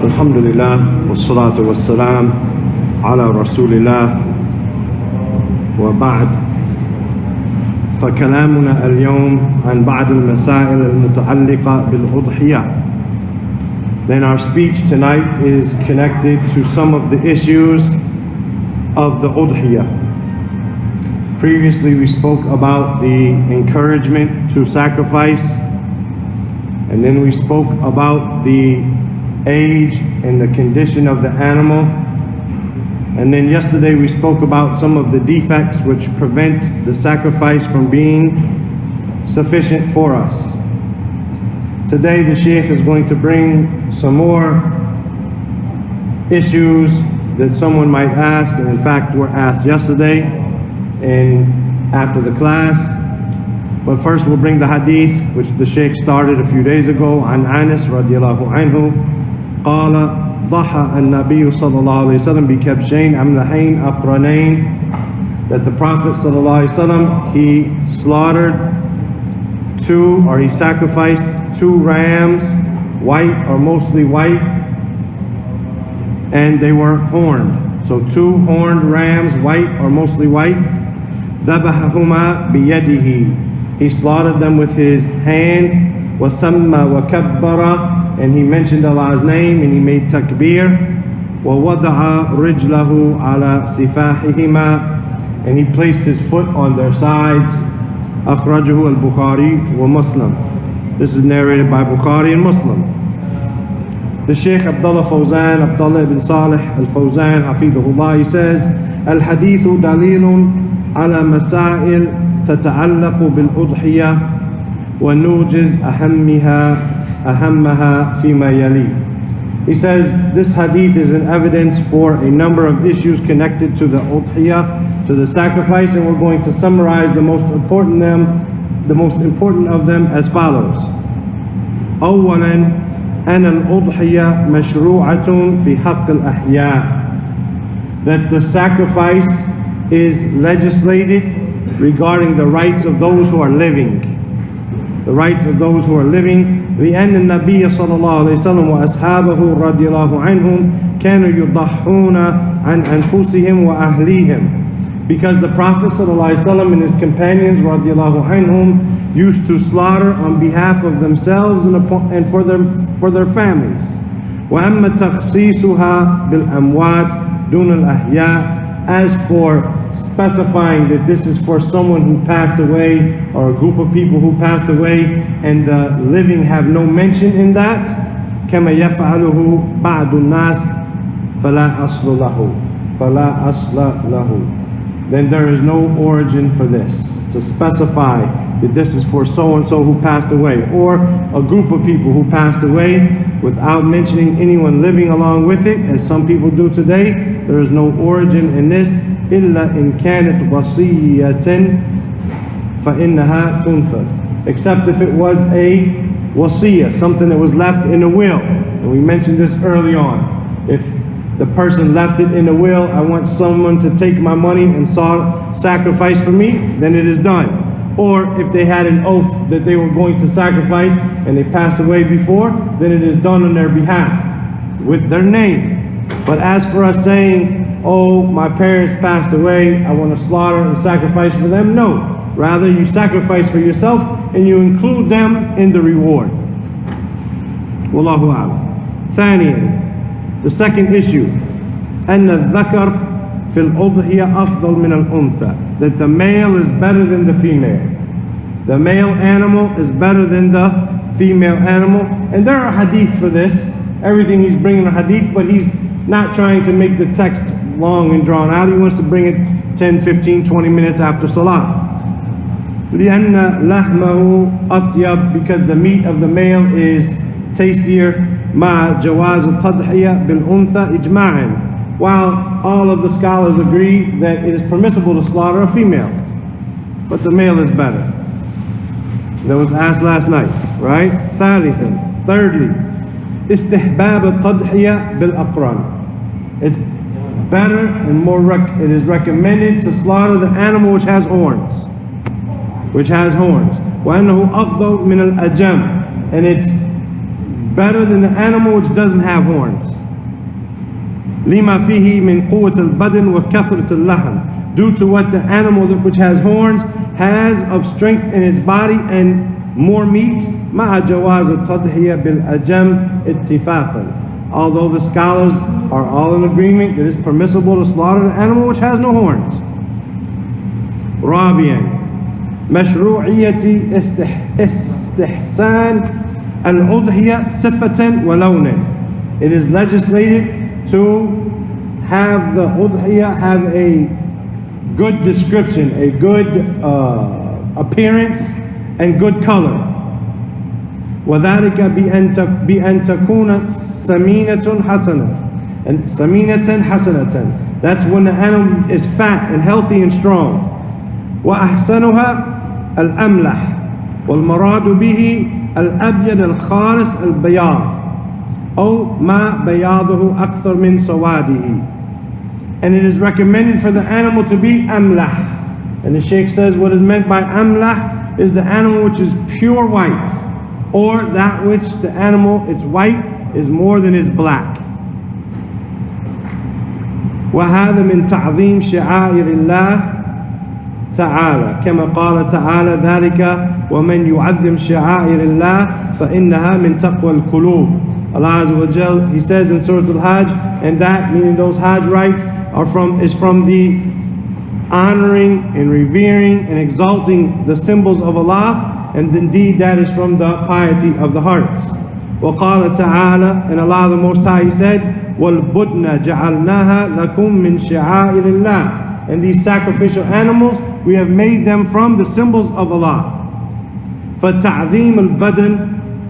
الحمد لله والصلاة والسلام على رسول الله وبعد فكلامنا اليوم عن بعض المسائل المتعلقة بالأضحية. Then our speech tonight is connected to some of the issues of the Udhiyah. Previously we spoke about the encouragement to sacrifice, and then we spoke about the age and the condition of the animal, and then yesterday we spoke about some of the defects which prevent the sacrifice from being sufficient for us. Today the Shaykh is going to bring some more issues that someone might ask, and in fact were asked yesterday and after the class. But first we'll bring the hadith which the Shaykh started a few days ago. An Anas radiallahu anhu قال ضحى النبي صلى الله عليه وسلم بكبشين أملحين أقرنين, that the Prophet صلى الله عليه وسلم, he slaughtered he sacrificed two rams, white or mostly white, and they were horned. So two horned rams, white or mostly white. ذبحهما بيده, he slaughtered them with his hand. وسمى وكبر, and he mentioned Allah's name and he made takbir. وَوَضَعَ رِجْلَهُ عَلَى سِفَاحِهِمَا, and he placed his foot on their sides. أخرجه البخاري ومسلم. This is narrated by Bukhari and Muslim. The Shaykh Abdullah ibn Salih al-Fawzan hafidhahullah, he says, الحديث دليل على مسائل تتعلق بالأضحية ونوجز أهمها فيما يلي. He says this hadith is an evidence for a number of issues connected to the udhiyah, to the sacrifice, and we're going to summarize the most important of them as follows. أولا أن الأضحية مشروعة في حق الأحياء, that the sacrifice is legislated regarding the rights of those who are living. The rights of those who are living. لأن النبي صلى الله عليه وسلم وأصحابه رضي الله عنهم كانوا يضحون عن أنفسهم وأهليهم, because the Prophet صلى الله عليه وسلم and his companions رضي الله عنهم used to slaughter on behalf of themselves and for their families. وأما تخصيصها بالأموات دون الأحياء, as for specifying that this is for someone who passed away or a group of people who passed away and the living have no mention in that, كما يفعله بعض الناس فلا أصل له, then there is no origin for this, to specify that this is for so and so who passed away, or a group of people who passed away without mentioning anyone living along with it, as some people do today. There is no origin in this. إلا إن كانت وصية فإنها تنفذ, except if it was a wasiyah, something that was left in a will. And we mentioned this early on. If the person left it in a will, I want someone to take my money and sacrifice for me, then it is done. Or if they had an oath that they were going to sacrifice and they passed away before, then it is done on their behalf with their name. But as for us saying, oh, my parents passed away, I want to slaughter and sacrifice for them, no. Rather, you sacrifice for yourself and you include them in the reward. Wallahu a'lam. ثانيا, the second issue, أن الذكر في الأضحية أفضل من الأنثى, that the male is better than the female. The male animal is better than the female animal. And there are hadith for this. Everything he's bringing a hadith, but he's not trying to make the text long and drawn out. He wants to bring it 10, 15, 20 minutes after Salah. لأن لحمه أطيب, because the meat of the male is tastier. مع جواز التضحية بالأنثى إجماعا, while all of the scholars agree that it is permissible to slaughter a female, but the male is better. That was asked last night, right? ثالثا, thirdly, استحباب التضحية بالأقران. It's better and it is recommended to slaughter the animal which has horns. وأنه أفضل من الأجم, and it's better than the animal which doesn't have horns. لِمَا فِيهِ مِنْ قُوَّةِ الْبَدْنِ وَكَثْرَةِ اللَّحْمِ, due to what the animal which has horns has of strength in its body and more meat. مَعَ جَوَازِ التَّضْحِيَةِ بِالْأَجَمِ اتِّفَاقًا, although the scholars are all in agreement that it's permissible to slaughter the animal which has no horns. رابعا مشروعية استحسان الأضحية صفة ولونا. It is legislated to have the udhiyah have a good description, a good appearance and good color. وذلك بأن تكون سمينة حسنة, and سمينة حسنة, that's when the animal is fat and healthy and strong. وأحسنها الأملح, والمراد به الأبيض الخالص البياض أو ما بياضه أكثر من سواده. And it is recommended for the animal to be amlah. And the Shaykh says what is meant by amlah is the animal which is pure white, or that which the animal, its white, is more than its black. وهذا من تعظيم شعائر الله تعالى كما قال تعالى ذلك ومن يعظم شعائر الله فإنها من تقوى القلوب. Allah Azza wa Jal, He says in Surah Al-Hajj, and that, meaning those Hajj rites, is from the honoring and revering and exalting the symbols of Allah, and indeed that is from the piety of the hearts. وقال تعالى, and Allah the Most High, He said, وَالْبُدْنَ جَعَلْنَاهَا لَكُمْ مِنْ شَعَائِرِ اللَّهِ, and these sacrificial animals, we have made them from the symbols of Allah. فَتَعْظِيمُ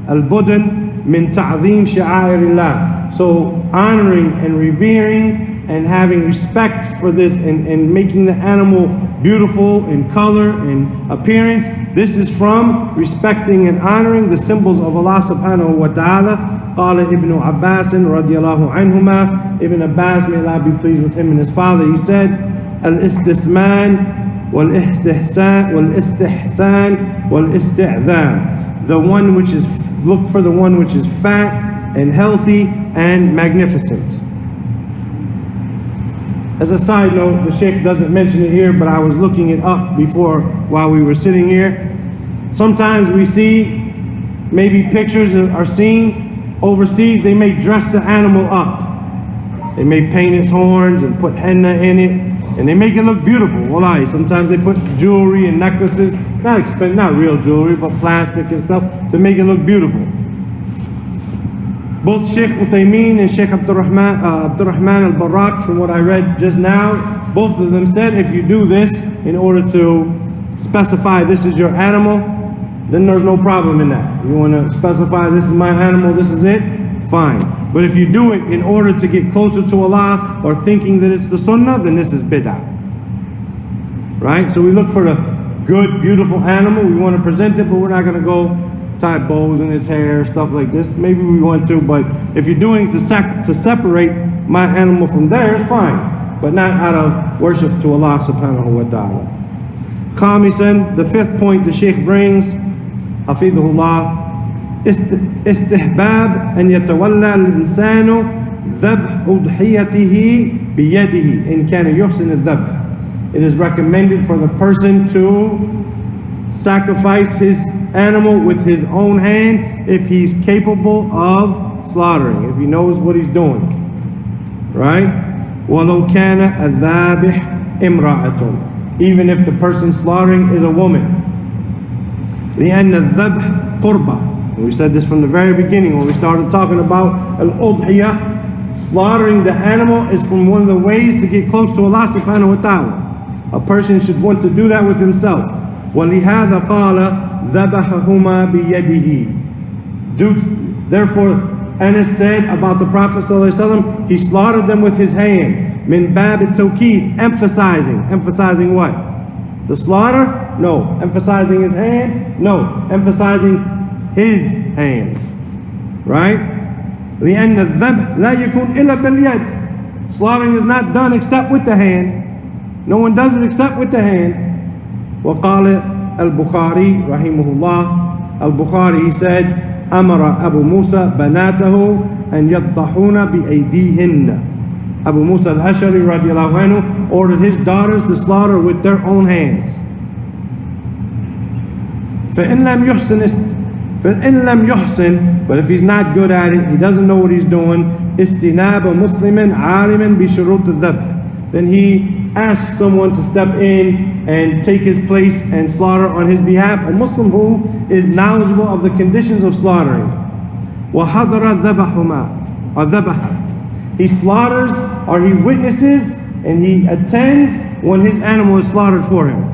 الْبُدْنِ min ta'zim sha'airillah. So honoring and revering and having respect for this and making the animal beautiful in color and appearance, this is from respecting and honoring the symbols of Allah subhanahu wa ta'ala. قال Ibn Abbas radiallahu anhuma, Ibn Abbas, may Allah be pleased with him and his father, he said, al-istisman wal-istihsan wal-isti'dhan, the one which is, look for the one which is fat and healthy and magnificent. As a side note, the Sheikh doesn't mention it here, but I was looking it up before while we were sitting here. Sometimes we see, maybe pictures are seen overseas, they may dress the animal up. They may paint its horns and put henna in it, and they make it look beautiful. Wallahi, sometimes they put jewelry and necklaces, not real jewelry, but plastic and stuff, to make it look beautiful. Both Sheikh Uthaymeen and Sheikh Abdurrahman al-Barak, from what I read just now, both of them said if you do this in order to specify this is your animal, then there's no problem in that. You want to specify this is my animal, this is it, fine. But if you do it in order to get closer to Allah or thinking that it's the sunnah, then this is bid'ah. Right? So we look for the good, beautiful animal, we want to present it, but we're not going to go tie bows in its hair, stuff like this. Maybe we want to, but if you're doing it to separate my animal from theirs, fine. But not out of worship to Allah subhanahu wa ta'ala. Khamisan, the fifth point the Shaykh brings, hafidhullah, استحباب أن يتولى الإنسان ذبح أضحيته بيده إن كان يحسن الذبح. It is recommended for the person to sacrifice his animal with his own hand if he's capable of slaughtering, if he knows what he's doing. Right? وَلَوْ كَانَ الذَّابِحِ إِمْرَأَةٌ, even if the person slaughtering is a woman. لِأَنَّ الذَّبْحِ قُرْبَةٌ. We said this from the very beginning when we started talking about al-udhiyah. Slaughtering the animal is from one of the ways to get close to Allah subhanahu wa ta'ala. A person should want to do that with himself. وَلِهَذَا قَالَ ذَبَحَهُمَا بِيَدِهِ. Therefore, Anas said about the Prophet ﷺ, he slaughtered them with his hand. مِنْ بَابِ التَّوْكِيد, emphasizing what? The slaughter? No. Emphasizing his hand? No. Emphasizing his hand. Right? لِأَنَّ الذَّبْحَ لَا يَكُنْ إِلَّا بِالْيَدِ. Slaughtering is not done except with the hand. No one does it except with the hand. وقال البخاري رحمه الله, Al-Bukhari, he said, أمر أبو موسى بناته أن يضحون بأيديهن. Abu Musa al-Ash'ari radiallahu anhu ordered his daughters to slaughter with their own hands. فإن لم يحسن, but if he's not good at it, he doesn't know what he's doing, استناب مسلم عالما بشروط الذبح, then he asks someone to step in and take his place and slaughter on his behalf, a Muslim who is knowledgeable of the conditions of slaughtering. وحضر ذبحهما or ذبح, he slaughters or he witnesses and he attends when his animal is slaughtered for him.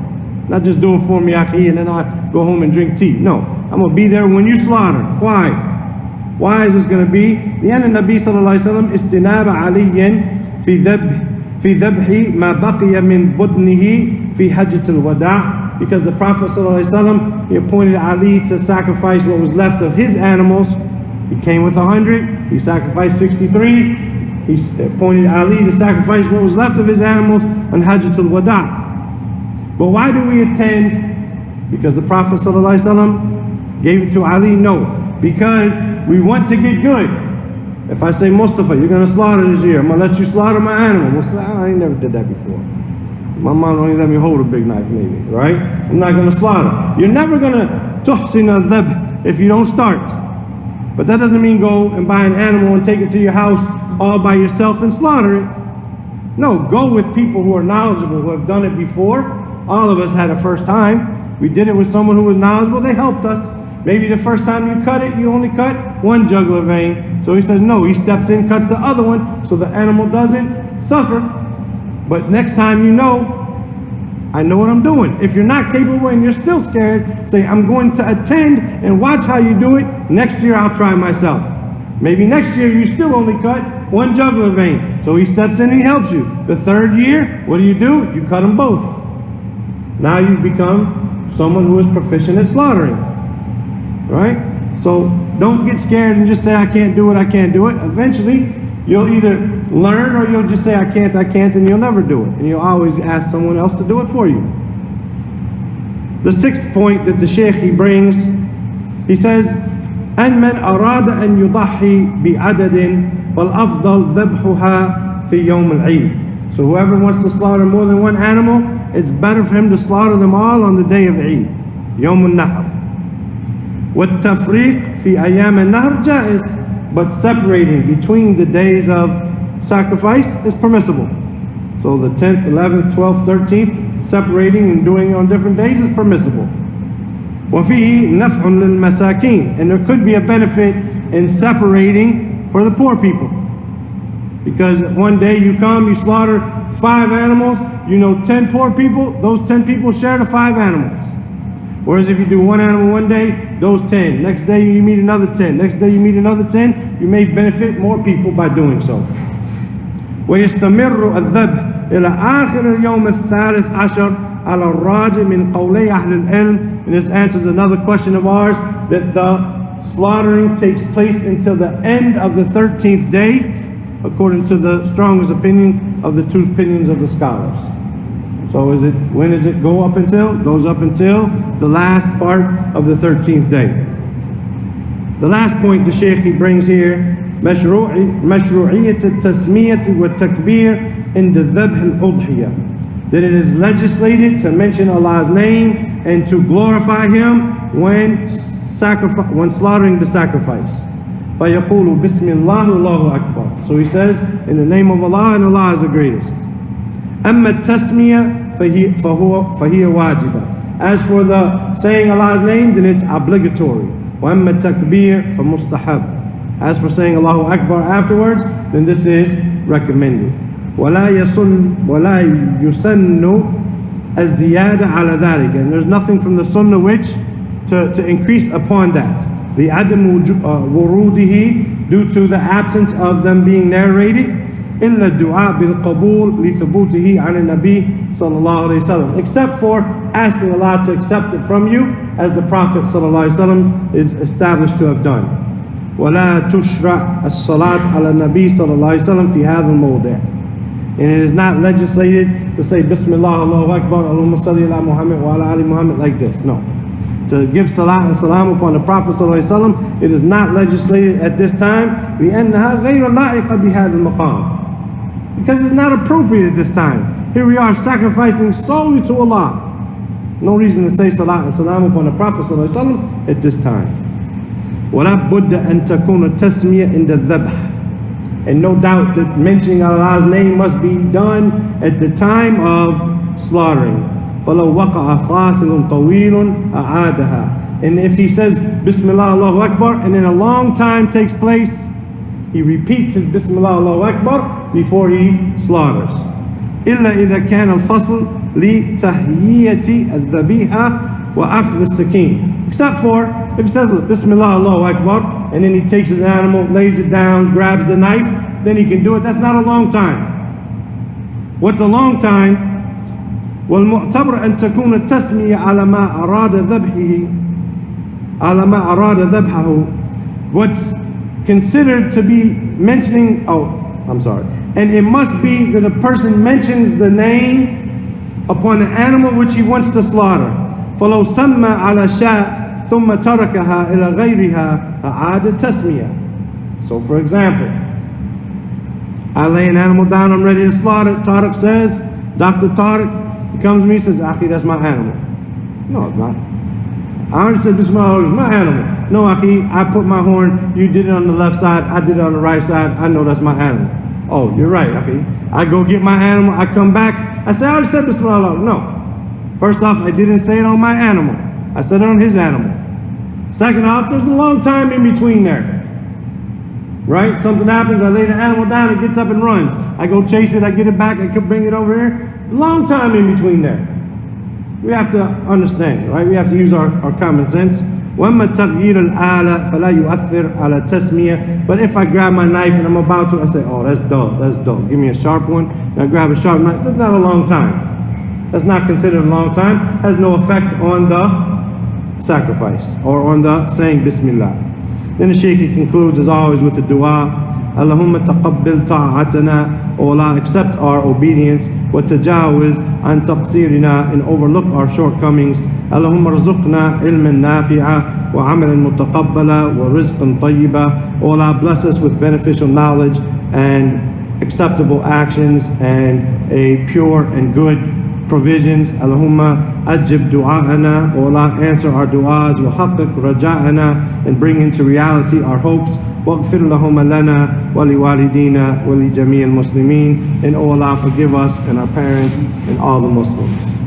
Not just do it for me, akhi, and then I go home and drink tea. No, I'm going to be there when you slaughter. Why? Why is this going to be? لأن النبي صلى الله عليه وسلم استناب عليا في ذبح ما بقي من بدنه في حجة الوداع, because the Prophet صلى الله عليه وسلم, he appointed Ali to sacrifice what was left of his animals. He came with 100, he sacrificed 63. He appointed Ali to sacrifice what was left of his animals on Hajjatul Wada'. But why do we attend? Because the Prophet ﷺ gave it to Ali? No, because we want to get good. If I say, Mustafa, you're going to slaughter this year, I'm going to let you slaughter my animal. Mustafa, I ain't never did that before. My mom only let me hold a big knife maybe, right? I'm not going to slaughter. You're never going to tuhsin al-dhabh if you don't start. But that doesn't mean go and buy an animal and take it to your house all by yourself and slaughter it. No, go with people who are knowledgeable, who have done it before. All of us had a first time. We did it with someone who was knowledgeable. They helped us. Maybe the first time you cut it, you only cut one jugular vein. So he says, no, he steps in, cuts the other one, so the animal doesn't suffer. But next time you know, I know what I'm doing. If you're not capable and you're still scared, say, I'm going to attend and watch how you do it. Next year, I'll try myself. Maybe next year, you still only cut one jugular vein. So he steps in and he helps you. The third year, what do? You cut them both. Now you've become someone who is proficient at slaughtering. Right? So don't get scared and just say, I can't do it, I can't do it. Eventually, you'll either learn or you'll just say, I can't, and you'll never do it. And you'll always ask someone else to do it for you. The sixth point that the Shaykh he brings, he says, أن من أراد أن يضحي بعدد فالأفضل ذبحها في يوم العيد. So whoever wants to slaughter more than one animal, it's better for him to slaughter them all on the day of Eid, يوم النحر. والتفريق في أيام النهر جائز, but separating between the days of sacrifice is permissible. So the 10th, 11th, 12th, 13th, separating and doing it on different days is permissible. وفيه نفع للمساكين, and there could be a benefit in separating for the poor people. Because one day you come, you slaughter 5 animals, 10 poor people, those 10 people share the 5 animals. Whereas if you do one animal one day, those 10. Next day you meet another 10. Next day you meet another 10. You may benefit more people by doing so. ويستمر الذبح إلى آخر اليوم الثالث عشر على الراجع من قولي أهل العلم. And this answers another question of ours, that the slaughtering takes place until the end of the 13th day, according to the strongest opinion of the 2 opinions of the scholars. So when does it go up until? It goes up until the last part of the 13th day. The last point the Shaykh he brings here, مشروعية التسمية والتكبير عند ذبح الأضحية. That it is legislated to mention Allah's name and to glorify Him when slaughtering the sacrifice. فيقول بسم الله الله أكبر. So he says, in the name of Allah, and Allah is the greatest. أما التسمية فهي واجبة. As for the saying Allah's name, then it's obligatory. وأما التكبير فمستحب. As for saying Allahu Akbar afterwards, then this is recommended. ولا يسن الزيادة على ذلك. And there's nothing from the sunnah which to increase upon that. لعدم وروده, due to the absence of them being narrated. إلا الدعاء بالقبول لثبوته عن النبي صلى الله عليه وسلم. Except for asking Allah to accept it from you, as the Prophet صلى الله عليه وسلم is established to have done. ولا تشرع الصلاة على النبي صلى الله عليه وسلم في هذا الموضع. And it is not legislated to say Bismillah Allahu Akbar Allahumma salli ala Muhammad wa ala ali Muhammad like this. No. to give salat and salam upon the Prophet ﷺ, it is not legislated at this time. لأنها غير لائقة بهذا المقام. Because it's not appropriate at this time. Here we are sacrificing solely to Allah. No reason to say salat and salam upon the Prophet ﷺ at this time. وَلَا بُدَّ أَن تَكُونَ التَّسْمِيَةُ عِنْدَ الذَّبْحِ. And no doubt that mentioning Allah's name must be done at the time of slaughtering. فَلَوْ وَقَعَ فَاصِلٌ طَوِيلٌ أَعَادَهَا. And if he says Bismillah Allahu Akbar and then a long time takes place, he repeats his Bismillah Allahu Akbar before he slaughters. إِلَّا إِذَا كَانَ الْفَصْلُ لِتَهْيِيَةِ الذَّبِيحَةِ وَأَخْذِ السَّكِينِ. Except for if he says Bismillah Allahu Akbar and then he takes his animal, lays it down, grabs the knife, then he can do it. That's not a long time. What's a long time? وَالْمُعْتَبْرَ أَن تَكُونَ التَّسْمِيَةُ عَلَى مَا أَرَادَ ذَبْحِهِ عَلَى مَا أَرَادَ ذَبْحَهُ. What's considered to be mentioning, and it must be that a person mentions the name upon the animal which he wants to slaughter. فَلَوْ سَمَّى عَلَى شَاءٍ ثُمَّ تَرَكَهَا إِلَى غَيْرِهَا أَعَادَ التَّسْمِيَةِ. So for example, I lay an animal down, I'm ready to slaughter. Tariq says, Dr. Tariq, he comes to me and says, Akhi, that's my animal. No, it's not. I already said, Bismillah, it's my animal. No, Akhi, I put my horn, you did it on the left side, I did it on the right side, I know that's my animal. Oh, you're right, Akhi. I go get my animal, I come back, I say, I already said Bismillah. No. First off, I didn't say it on my animal. I said it on his animal. Second off, there's a long time in between there. Right? Something happens, I lay the animal down, it gets up and runs. I go chase it, I get it back, I can bring it over here. Long time in between there. We have to understand, right? We have to use our common sense. وَأَمَّا تَغْيِيرُ الْآلَ فَلَا يُؤَثِّرْ عَلَى التَّسْمِيَةِ. But if I grab my knife and I'm about to, I say, oh, that's dull. Give me a sharp one. And I grab a sharp knife. That's not a long time. That's not considered a long time. Has no effect on the sacrifice or on the saying Bismillah. Then the Shaykh concludes as always with the dua. Allahumma taqabbil ta'atana. O Allah, accept our obedience. Wa tajawaz an taqsirina, and overlook our shortcomings. Allahumma rzuqna ilman nafi'a wa amalan mutaqabbala wa rizqan tayyiba. O Allah, bless us with beneficial knowledge and acceptable actions and a pure and good provisions. Allahumma ajib du'a'ana. O Allah, answer our du'as. Wa haqqiq raja'ana, and bring into reality our hopes. وَاغْفِرْ لَهُمَ لَنَا وَلِوَالِدِينَ وَلِجَمِيعِ الْمُسْلِمِينَ. And O Allah, forgive us and our parents and all the Muslims.